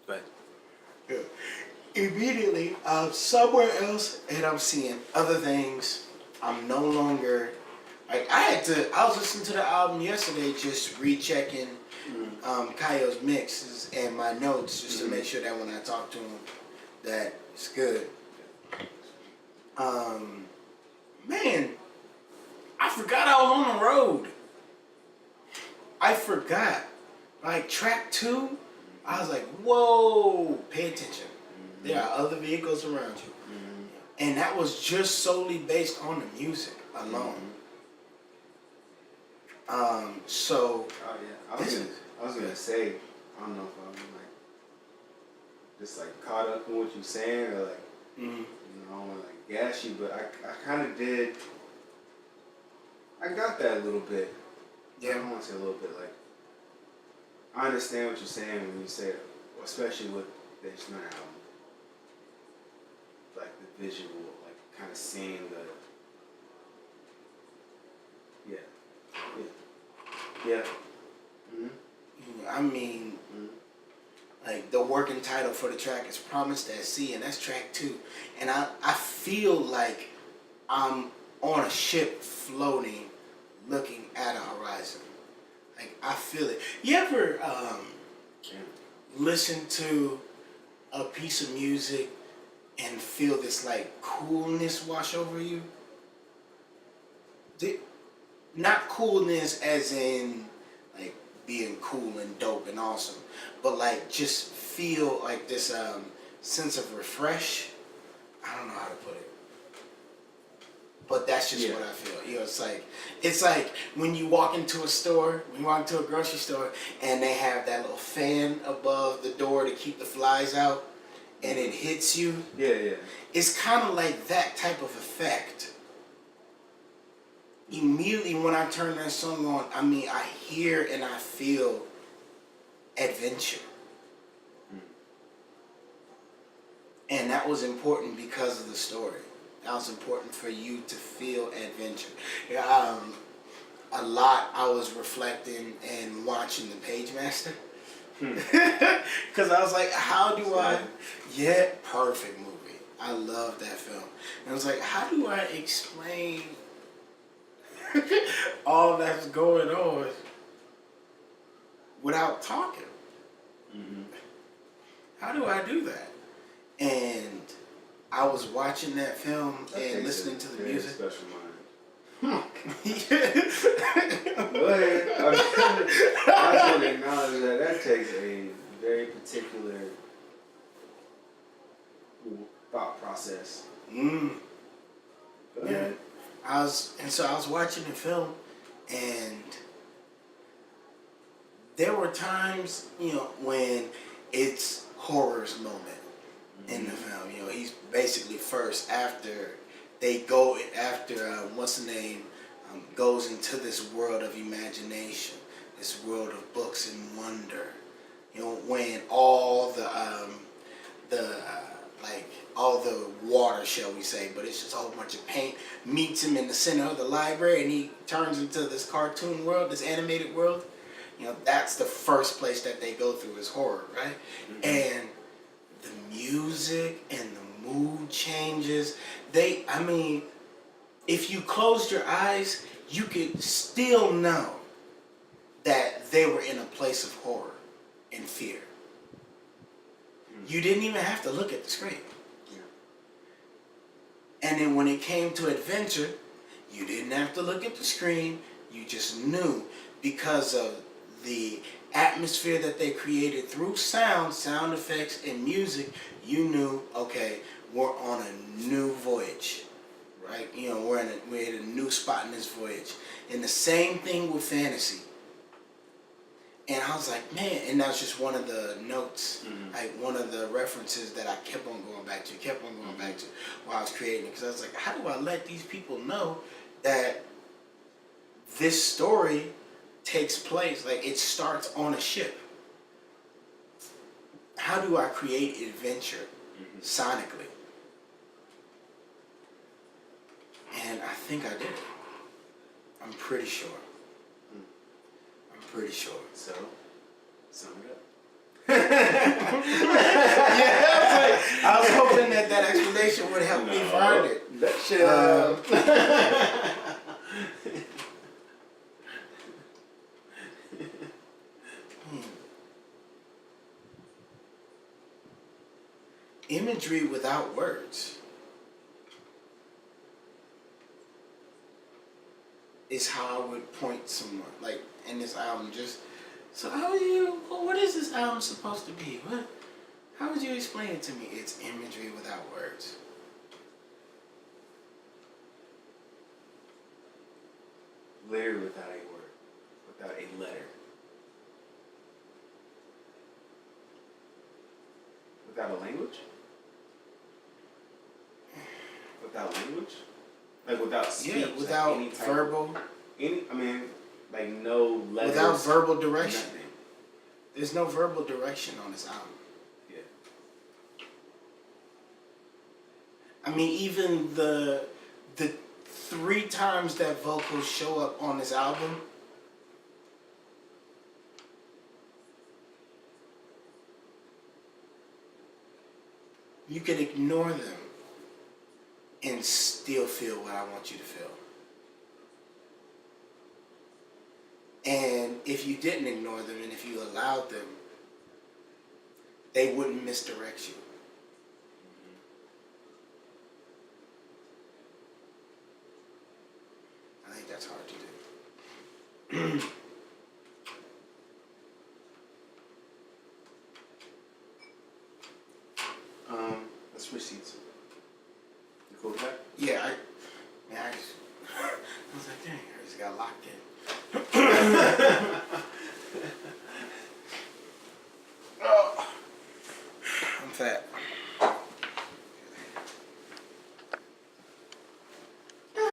But Yeah. Immediately, I'm somewhere else, and I'm seeing other things. I'm no longer like I was listening to the album yesterday, just rechecking Kayo's mixes and my notes, just to make sure that when I talk to him, that it's good. Man, I forgot I was on the road. I forgot. Like track 2, I was like, whoa, pay attention. There are other vehicles around you. And that was just solely based on the music alone. So Oh yeah, I was gonna say, I don't know if I'm like just like caught up in what you're saying or like you know, I don't want to like gas you, but I kind of did. I got that a little bit. Yeah, I don't want to say a little bit. Like I understand what you're saying when you say, especially with the instrumental album, like the visual, like kind of seeing the. Yeah. I mean, like the working title for the track is Promised at Sea, and that's track 2. And I feel like I'm on a ship floating, looking at a horizon. Like I feel it. You ever listen to a piece of music and feel this like coolness wash over you? Not coolness as in like being cool and dope and awesome, but like just feel like this sense of refresh. I don't know how to put it, but that's just what I feel. You know, it's like when you walk into a store, when you walk into a grocery store, and they have that little fan above the door to keep the flies out, and it hits you. Yeah. It's kind of like that type of effect. Immediately when I turn that song on, I mean, I hear and I feel adventure. And that was important because of the story. That was important for you to feel adventure. A lot I was reflecting and watching The Page Master. Because I was like, how do I... Yeah, perfect movie. I love that film. And I was like, how do I explain all that's going on without talking? How do I do that? And I was watching that film and listening to the music. Special mind. Go ahead. I just want to acknowledge that takes a very particular thought process. Go ahead. I was watching the film, and there were times, you know, when it's horror's moment in the film. You know, he's basically first after what's the name, goes into this world of imagination, this world of books and wonder. You know, when all all the water, shall we say, but it's just a whole bunch of paint, meets him in the center of the library, and he turns into this cartoon world, this animated world. You know, that's the first place that they go through is horror, right? And the music and the mood changes. If you closed your eyes, you could still know that they were in a place of horror and fear. You didn't even have to look at the screen. And then when it came to adventure, you didn't have to look at the screen. You just knew because of the atmosphere that they created through sound effects, and music. You knew, okay, we're on a new voyage, right? You know, we're at a new spot in this voyage. And the same thing with fantasy. And I was like, man, and that was just one of the notes, like one of the references that I kept on going back to while I was creating it. Because I was like, how do I let these people know that this story takes place, like it starts on a ship? How do I create adventure sonically? And I think I did it. I'm pretty sure. So, sum it up. Shut up. Imagery without words is how I would point someone, like in this album. Just so, what is this album supposed to be? How would you explain it to me? It's imagery without words. Literally without a word, without a letter, without a language, without language, like without speech, Yeah, without like any type verbal. like no letters. Without verbal direction. Nothing. There's no verbal direction on this album. Yeah. I mean, even the 3 times that vocals show up on this album, you could ignore them and still feel what I want you to feel. And if you didn't ignore them and if you allowed them, they wouldn't misdirect you. I think that's hard to do. Let's switch seats. You cool with that? Yeah, I was like, dang, I just got locked in. Oh, I'm fat.